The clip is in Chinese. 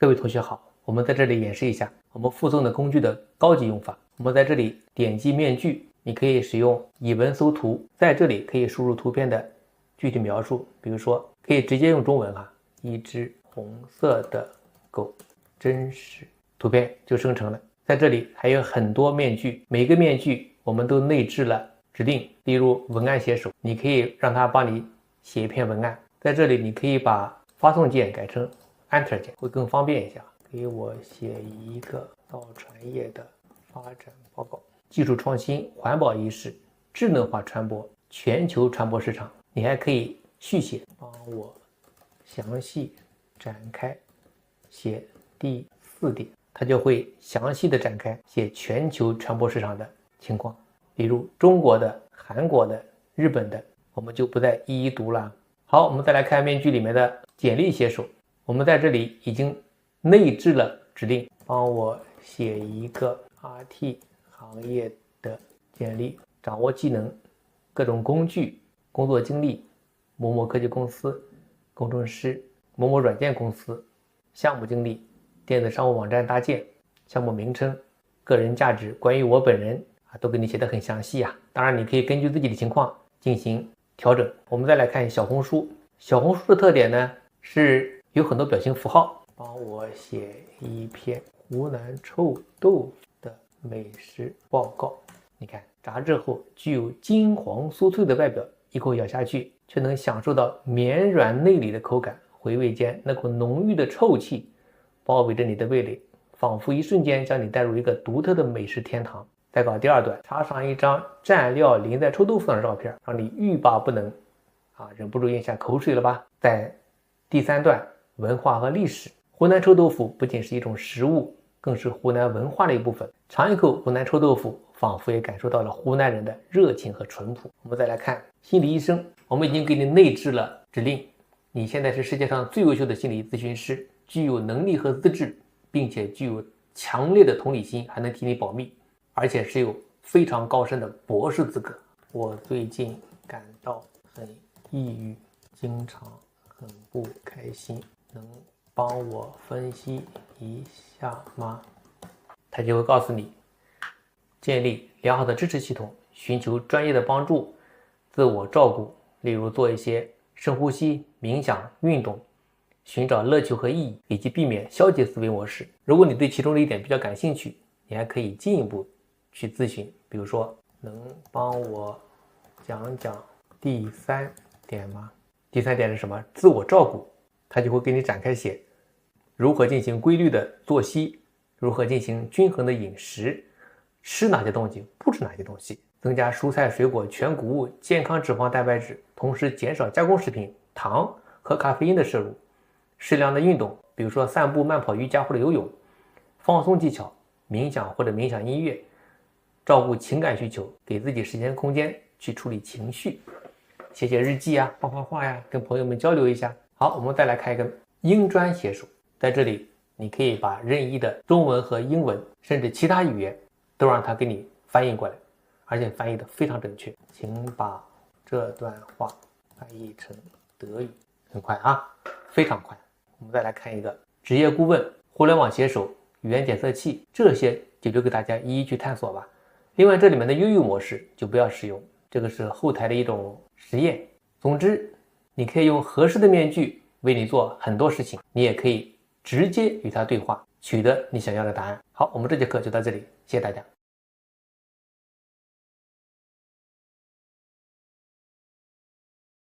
各位同学好，我们在这里演示一下我们附送的工具的高级用法。我们在这里点击面具，你可以使用以文搜图，在这里可以输入图片的具体描述，比如说可以直接用中文一只红色的狗，真实，图片就生成了。在这里还有很多面具，每个面具我们都内置了指令，例如文案写手，你可以让它帮你写一篇文案。在这里你可以把发送键改成 Enter 键，会更方便一下。给我写一个造船业的发展报告，技术创新、环保意识、智能化传播、全球传播市场。你还可以续写，帮我详细展开写第4点，它就会详细的展开写全球传播市场的情况，比如中国的、韩国的、日本的，我们就不再一一读了。好，我们再来看面具里面的简历写手，我们在这里已经内置了指令，帮我写一个 RT 行业的简历，掌握技能、各种工具、工作经历、某某科技公司、工程师、某某软件公司、项目经历、电子商务网站搭建、项目名称、个人价值、关于我本人都给你写得很详细当然你可以根据自己的情况进行调整。我们再来看小红书，小红书的特点呢是有很多表情符号，帮我写一篇湖南臭豆腐的美食报告。你看，炸制后具有金黄酥脆的外表，一口咬下去却能享受到绵软内里的口感，回味间那股浓郁的臭气包围着你的味蕾，仿佛一瞬间将你带入一个独特的美食天堂。再搞第2段，插上一张蘸料淋在臭豆腐上的照片，让你欲罢不能忍不住咽下口水了吧。在第3段，文化和历史，湖南臭豆腐不仅是一种食物，更是湖南文化的一部分。尝一口湖南臭豆腐，仿佛也感受到了湖南人的热情和淳朴。我们再来看心理医生，我们已经给你内置了指令，你现在是世界上最优秀的心理咨询师，具有能力和资质，并且具有强烈的同理心，还能替你保密，而且是有非常高深的博士资格。我最近感到很抑郁，经常很不开心，能帮我分析一下吗？他就会告诉你，建立良好的支持系统，寻求专业的帮助，自我照顾，例如做一些深呼吸、冥想、运动，寻找乐趣和意义，以及避免消极思维模式。如果你对其中的一点比较感兴趣，你还可以进一步去咨询，比如说能帮我讲讲第3点吗？第3点是什么？自我照顾，他就会给你展开写如何进行规律的作息，如何进行均衡的饮食，吃哪些东西，不吃哪些东西，增加蔬菜水果、全谷物、健康脂肪蛋白质，同时减少加工食品、糖和咖啡因的摄入，适量的运动，比如说散步、慢跑、瑜伽或者游泳，放松技巧，冥想或者冥想音乐，照顾情感需求，给自己时间空间去处理情绪，写写日记画画画跟朋友们交流一下。好，我们再来看一个英专写手，在这里你可以把任意的中文和英文甚至其他语言都让它给你翻译过来，而且翻译的非常准确。请把这段话翻译成德语，很快非常快。我们再来看一个职业顾问、互联网写手、语言检测器，这些就留给大家一一去探索吧。另外这里面的悠悠模式就不要使用，这个是后台的一种实验。总之你可以用合适的面具为你做很多事情，你也可以直接与它对话，取得你想要的答案。好，我们这节课就到这里，谢谢大家。